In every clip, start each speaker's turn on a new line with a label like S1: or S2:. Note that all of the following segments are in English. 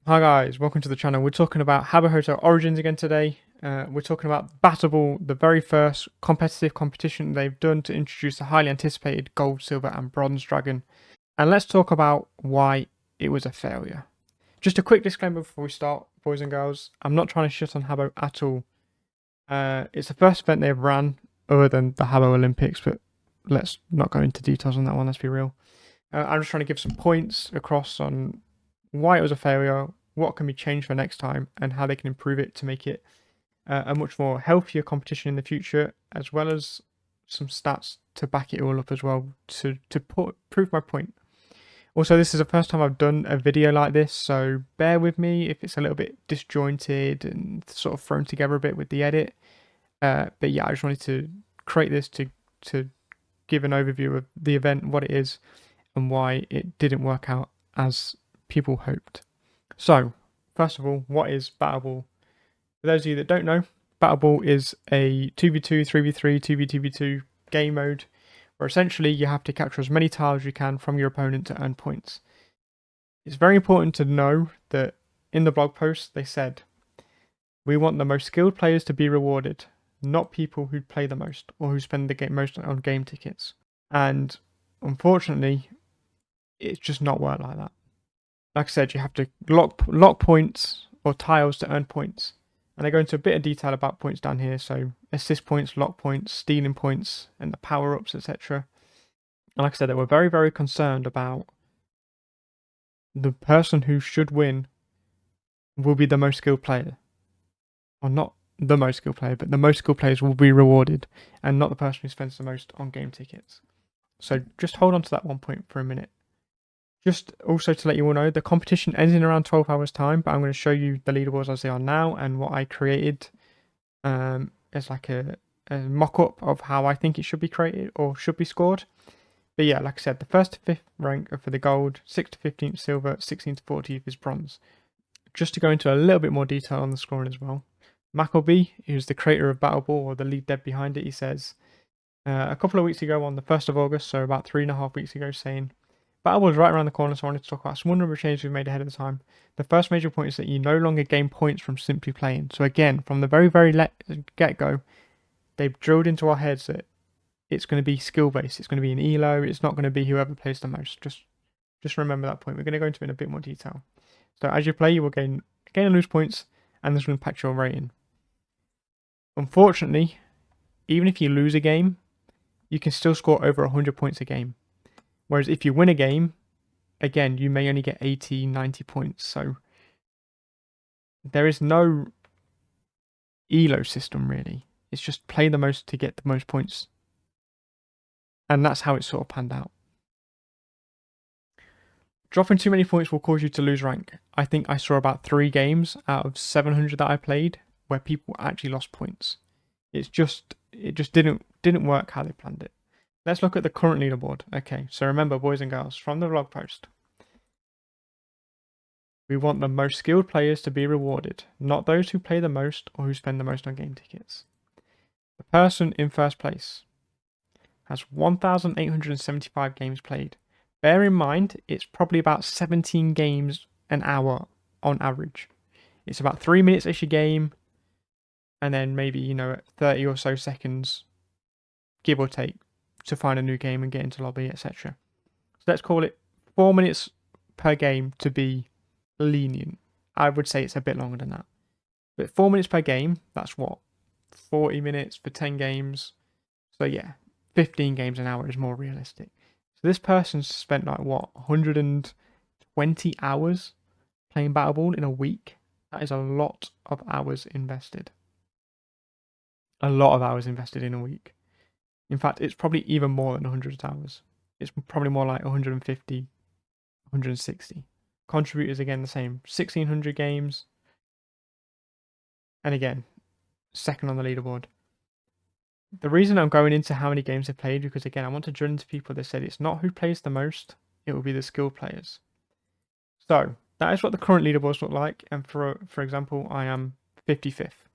S1: Hi guys, welcome to the channel. We're talking about Habbo Origins again today. We're talking about Battleball, the very first competitive competition they've done to introduce the highly anticipated gold, silver and bronze dragon. And let's talk about why it was a failure. Just a quick disclaimer before we start, boys and girls. I'm not trying to shit on Habbo at all. It's the first event they've ran other than the Habbo Olympics, but let's not go into details on that one, let's be real. I'm just trying to give some points across on why it was a failure, what can be changed for next time, and how they can improve it to make it a much more healthier competition in the future, as well as some stats to back it all up as well to prove my point. Also, this is the first time I've done a video like this, so bear with me if it's a little bit disjointed and sort of thrown together a bit with the edit. But yeah, I just wanted to create this to give an overview of the event, what it is, and why it didn't work out as people hoped. So, first of all, what is Battleball? For those of you that don't know, Battleball is a 2v2, 3v3, 2v2v2 game mode where essentially you have to capture as many tiles as you can from your opponent to earn points. It's very important to know that in the blog post they said, we want the most skilled players to be rewarded, not people who play the most or who spend the most on game tickets. And unfortunately, it's just not worked like that. Like I said, you have to lock points or tiles to earn points. And they go into a bit of detail about points down here. So assist points, lock points, stealing points, and the power-ups, etc. And like I said, they were very, very concerned about the person who should win will be the most skilled player. Or not the most skilled player, but the most skilled players will be rewarded, and not the person who spends the most on game tickets. So just hold on to that 1 point for a minute. Just also to let you all know, the competition ends in around 12 hours time, but I'm going to show you the leaderboards as they are now and what I created as like a mock-up of how I think it should be created or should be scored. But yeah, like I said, the 1st to 5th rank are for the gold, 6th to 15th silver, 16th to 40th is bronze. Just to go into a little bit more detail on the scoring as well. Macklebee, who's the creator of Battleball or the lead dev behind it, he says a couple of weeks ago on the 1st of August, so about 3.5 weeks ago, saying, Battleball is right around the corner, so I wanted to talk about a small number of changes we've made ahead of the time. The first major point is that you no longer gain points from simply playing. So again, from the very get-go, they've drilled into our heads that it's going to be skill-based. It's going to be an elo. It's not going to be whoever plays the most. Just remember that point. We're going to go into it in a bit more detail. So as you play, you will gain and lose points, and this will impact your rating. Unfortunately, even if you lose a game, you can still score over 100 points a game. Whereas if you win a game, again, you may only get 80, 90 points. So there is no elo system really. It's just play the most to get the most points. And that's how it sort of panned out. Dropping too many points will cause you to lose rank. I think I saw about 3 games out of 700 that I played where people actually lost points. It just didn't work how they planned it. Let's look at the current leaderboard. Okay, so remember, boys and girls, from the blog post, we want the most skilled players to be rewarded, not those who play the most or who spend the most on game tickets. The person in first place has 1,875 games played. Bear in mind, it's probably about 17 games an hour on average. It's about 3 minutes-ish a game, and then maybe, 30 or so seconds, give or take, to find a new game and get into lobby, etc. So let's call it 4 minutes per game to be lenient. I would say it's a bit longer than that. But 4 minutes per game, that's what? 40 minutes for 10 games. So yeah, 15 games an hour is more realistic. So this person's spent 120 hours playing Battleball in a week. That is a lot of hours invested. A lot of hours invested in a week. In fact, it's probably even more than 100 hours. It's probably more like 150, 160. Contributors, again, the same. 1,600 games. And again, second on the leaderboard. The reason I'm going into how many games they've played, because again, I want to drill into people that said it's not who plays the most, it will be the skilled players. So, that is what the current leaderboards look like. And for example, I am 55th.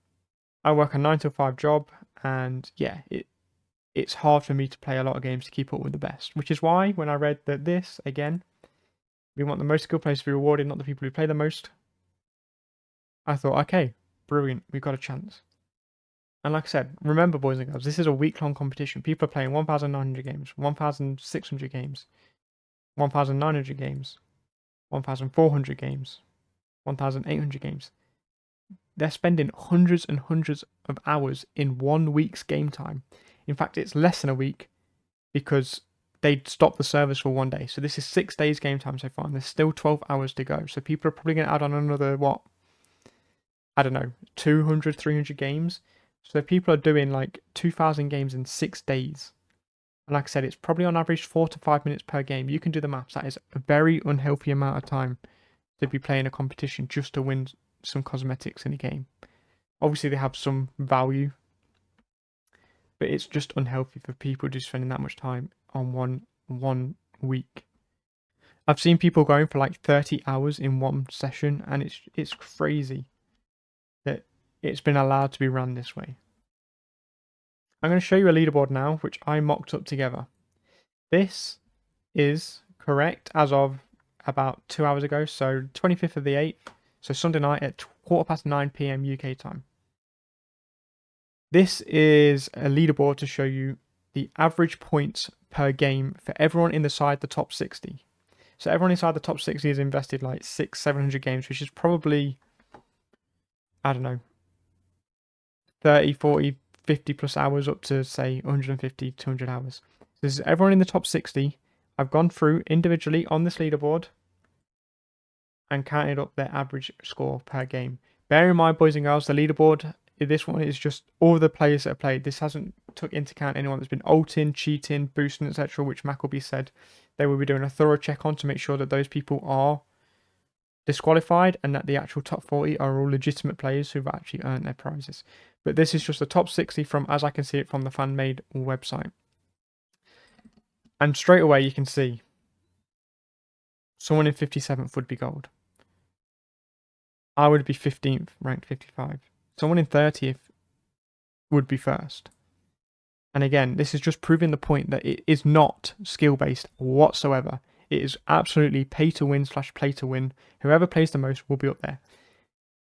S1: I work a 9 to 5 job, and yeah, it's hard for me to play a lot of games to keep up with the best, which is why when I read that this, again, we want the most skilled players to be rewarded, not the people who play the most. I thought, okay, brilliant, we've got a chance. And like I said, remember, boys and girls, this is a week-long competition. People are playing 1,900 games, 1,600 games, 1,900 games, 1,400 games, 1,800 games. They're spending hundreds and hundreds of hours in 1 week's game time. In fact, it's less than a week because they'd stop the service for 1 day. So this is 6 days game time so far, and there's still 12 hours to go. So people are probably going to add on another, what? I don't know, 200, 300 games. So people are doing like 2,000 games in 6 days. And like I said, it's probably on average 4 to 5 minutes per game. You can do the maths. That is a very unhealthy amount of time to be playing a competition just to win some cosmetics in a game. Obviously, they have some value, but it's just unhealthy for people just spending that much time on one week. I've seen people going for like 30 hours in one session, and it's crazy that it's been allowed to be run this way. I'm going to show you a leaderboard now, which I mocked up together. This is correct as of about 2 hours ago, so 25th of the 8th, so Sunday night at 9:15 PM UK time. This is a leaderboard to show you the average points per game for everyone inside the top 60. So everyone inside the top 60 has invested like 600-700 games, which is probably, I don't know, 30, 40, 50 plus hours up to say 150, 200 hours. This is everyone in the top 60. I've gone through individually on this leaderboard and counted up their average score per game. Bear in mind, boys and girls, the leaderboard, this one is just all the players that have played. This hasn't took into account anyone that's been ulting, cheating, boosting, etc., which Macklebee said they will be doing a thorough check on to make sure that those people are disqualified and that the actual top 40 are all legitimate players who've actually earned their prizes. But this is just the top 60 from, as I can see it, from the fan-made website. And straight away you can see someone in 57th would be gold. I would be 15th, ranked 55. Someone in 30th would be first. And again, this is just proving the point that it is not skill-based whatsoever. It is absolutely pay-to-win / play-to-win. Whoever plays the most will be up there.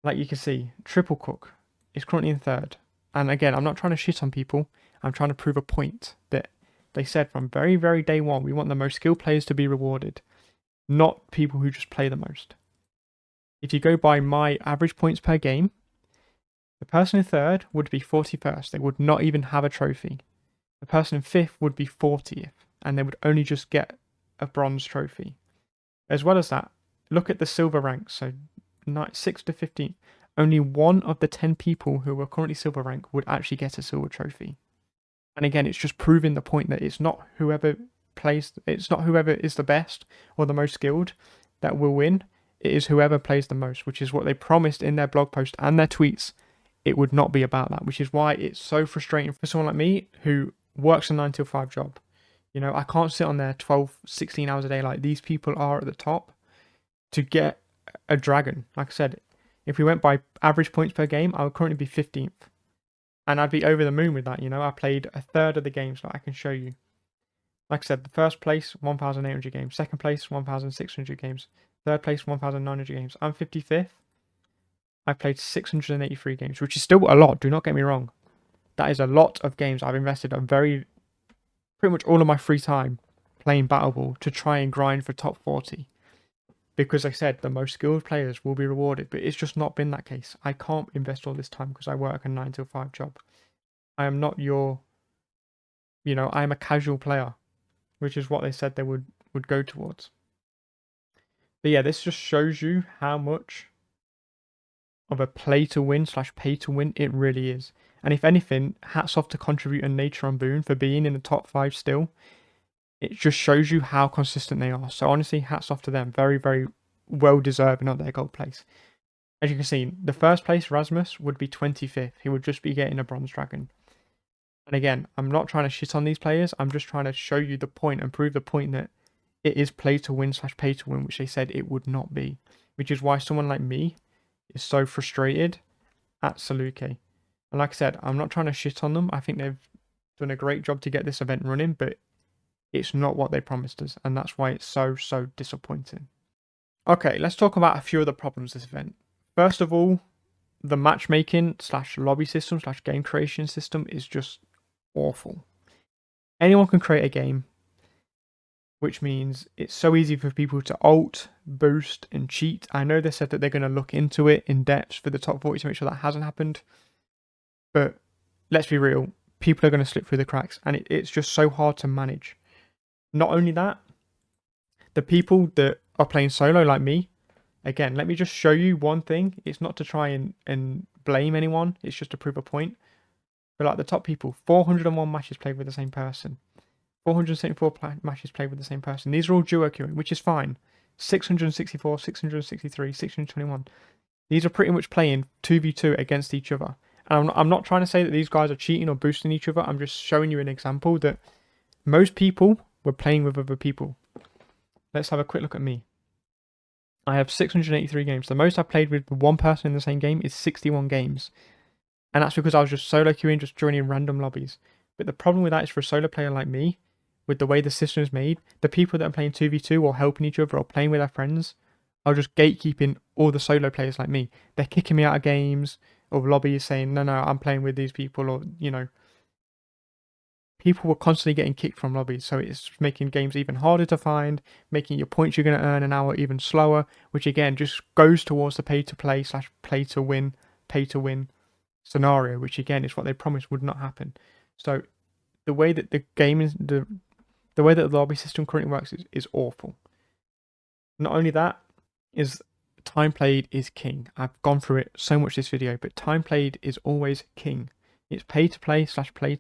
S1: Like you can see, Triple Cook is currently in third. And again, I'm not trying to shit on people. I'm trying to prove a point that they said from very, very day one, we want the most skilled players to be rewarded, not people who just play the most. If you go by my average points per game, the person in third would be 41st. They would not even have a trophy. The person in fifth would be 40th, and they would only just get a bronze trophy. As well as that, look at the silver ranks. So 6th to 15th. Only one of the 10 people who are currently silver rank would actually get a silver trophy. And again, it's just proving the point that it's not whoever plays, it's not whoever is the best or the most skilled that will win. It is whoever plays the most, which is what they promised in their blog post and their tweets. It would not be about that, which is why it's so frustrating for someone like me who works a 9 to 5 job. You know, I can't sit on there 12, 16 hours a day like these people are at the top to get a dragon. Like I said, if we went by average points per game, I would currently be 15th. And I'd be over the moon with that, you know. I played a third of the games that I can show you. Like I said, the first place, 1,800 games. Second place, 1,600 games. Third place, 1,900 games. I'm 55th. I've played 683 games, which is still a lot, do not get me wrong. That is a lot of games. I've invested pretty much all of my free time playing Battleball to try and grind for top 40. Because I said the most skilled players will be rewarded, but it's just not been that case. I can't invest all this time because I work a 9 to 5 job. I am not I am a casual player, which is what they said they would go towards. But yeah, this just shows you how much of a play to win / pay to win it really is. And if anything, hats off to Contribute and Nature on Boone for being in the top 5 still. It just shows you how consistent they are. So honestly, hats off to them. Very, very well deserving of their gold place. As you can see, the first place, Rasmus, would be 25th. He would just be getting a bronze dragon. And again, I'm not trying to shit on these players. I'm just trying to show you the point and prove the point that it is play to win / pay to win, which they said it would not be. Which is why someone like me is so frustrated at Saluke. And like I said, I'm not trying to shit on them. I think they've done a great job to get this event running, but it's not what they promised us, and that's why it's so disappointing. Okay, let's talk about a few of the problems this event. First of all, the matchmaking / lobby system / game creation system is just awful. Anyone can create a game, which means it's so easy for people to alt, boost, and cheat. I know they said that they're going to look into it in depth for the top 40 to make sure that hasn't happened. But let's be real, people are going to slip through the cracks, and it's just so hard to manage. Not only that, the people that are playing solo like me, again, let me just show you one thing. It's not to try and blame anyone, it's just to prove a point. But like the top people, 401 matches played with the same person. 474 matches played with the same person. These are all duo queuing, which is fine. 664, 663, 621. These are pretty much playing 2v2 against each other. And I'm not trying to say that these guys are cheating or boosting each other. I'm just showing you an example that most people were playing with other people. Let's have a quick look at me. I have 683 games. The most I've played with one person in the same game is 61 games. And that's because I was just solo queuing, just joining random lobbies. But the problem with that is for a solo player like me, with the way the system is made, the people that are playing 2v2 or helping each other or playing with their friends are just gatekeeping all the solo players like me. They're kicking me out of games or lobbies saying, no, I'm playing with these people, or, people were constantly getting kicked from lobbies. So it's making games even harder to find, making your points you're going to earn an hour even slower, which again just goes towards the pay to play / pay to win scenario, which again is what they promised would not happen. So the way that the game is, the way that the lobby system currently works is awful. Not only that, is time played is king. I've gone through it so much this video, but time played is always king. It's pay to play / play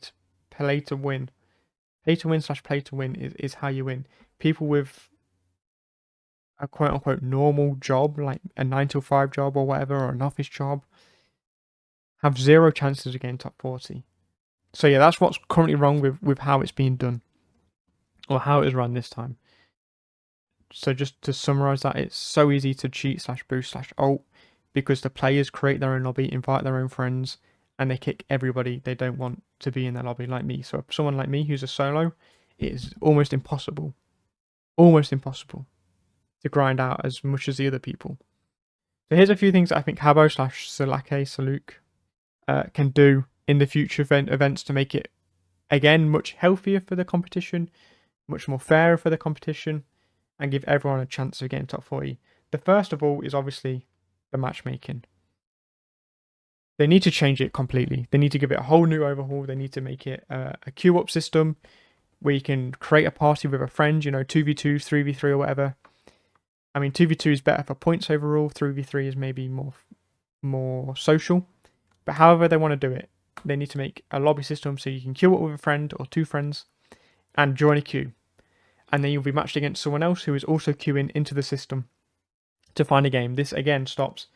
S1: to win. Pay to win / play to win is how you win. People with a quote unquote normal job, like a 9 to 5 job or whatever, or an office job, have zero chances of getting top 40. So yeah, that's what's currently wrong with how it's being done, or how it was run this time. So just to summarize that, it's so easy to cheat / boost / alt because the players create their own lobby, invite their own friends, and they kick everybody they don't want to be in their lobby, like me. So if someone like me who's a solo, it is almost impossible to grind out as much as the other people. So here's a few things that I think Habbo / Saluk can do in the future events to make it, again, much healthier for the competition, much more fairer for the competition, and give everyone a chance of getting top 40. The first of all is obviously the matchmaking. They need to change it completely. They need to give it a whole new overhaul. They need to make it a queue up system where you can create a party with a friend, 2v2, 3v3 or whatever. I mean, 2v2 is better for points overall. 3v3 is maybe more social. But however they want to do it, they need to make a lobby system so you can queue up with a friend or two friends and join a queue. And then you'll be matched against someone else who is also queuing into the system to find a game. This again stops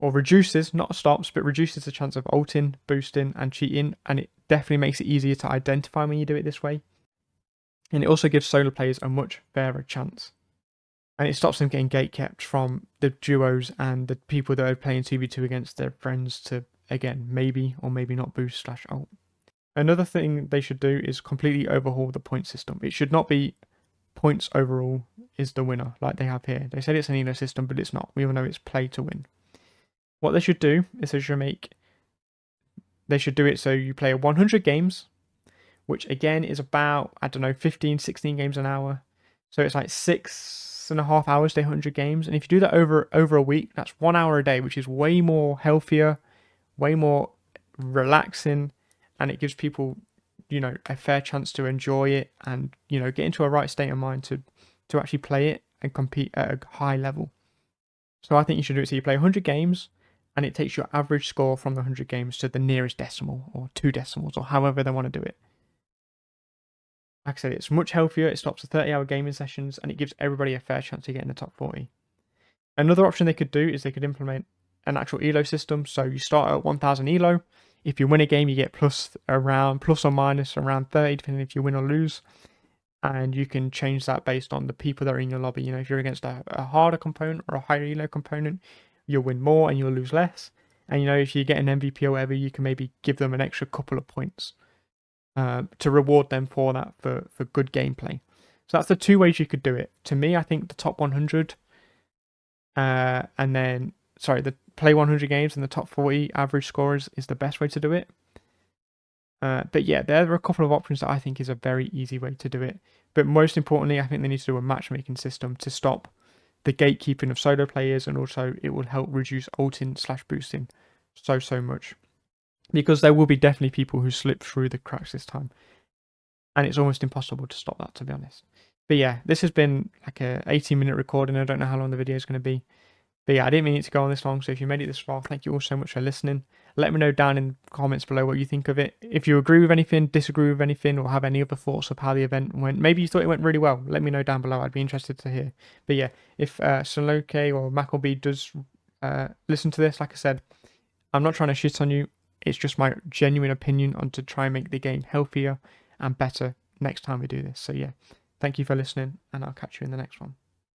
S1: or reduces, not stops, but reduces the chance of ulting, boosting, and cheating, and it definitely makes it easier to identify when you do it this way. And it also gives solo players a much fairer chance. And it stops them getting gatekept from the duos and the people that are playing 2v2 against their friends to, again, maybe or maybe not boost / alt. Another thing they should do is completely overhaul the point system. It should not be points overall is the winner like they have here. They said it's an elo system, but it's not. We all know it's play to win. What they should do is they should do it so you play 100 games, which again is about, 15, 16 games an hour. So it's like 6.5 hours to 100 games. And if you do that over a week, that's 1 hour a day, which is way more healthier, way more relaxing, and it gives people, a fair chance to enjoy it and, get into a right state of mind to actually play it and compete at a high level. So I think you should do it so you play 100 games and it takes your average score from the 100 games to the nearest decimal or 2 decimals or however they want to do it. Like I said, it's much healthier, it stops the 30-hour gaming sessions, and it gives everybody a fair chance to get in the top 40. Another option they could do is they could implement an actual elo system. So you start at 1000 elo. If you win a game, you get plus or minus around 30, depending if you win or lose. And you can change that based on the people that are in your lobby. If you're against a harder component or a higher elo component, you'll win more and you'll lose less. And if you get an MVP or whatever, you can maybe give them an extra couple of points to reward them for that, for good gameplay. So that's the two ways you could do it. To me, I think the top 100 and then the play 100 games and the top 40 average scorers is the best way to do it. But yeah, there are a couple of options that I think is a very easy way to do it. But most importantly, I think they need to do a matchmaking system to stop the gatekeeping of solo players, and also it will help reduce ulting/boosting so much. Because there will be definitely people who slip through the cracks this time. And it's almost impossible to stop that, to be honest. But yeah, this has been like a 18-minute recording. I don't know how long the video is going to be. But yeah, I didn't mean it to go on this long. So if you made it this far, thank you all so much for listening. Let me know down in the comments below what you think of it. If you agree with anything, disagree with anything, or have any other thoughts of how the event went. Maybe you thought it went really well. Let me know down below. I'd be interested to hear. But yeah, if Soloke or Macklebee does listen to this, like I said, I'm not trying to shit on you. It's just my genuine opinion on to try and make the game healthier and better next time we do this. So yeah, thank you for listening, and I'll catch you in the next one.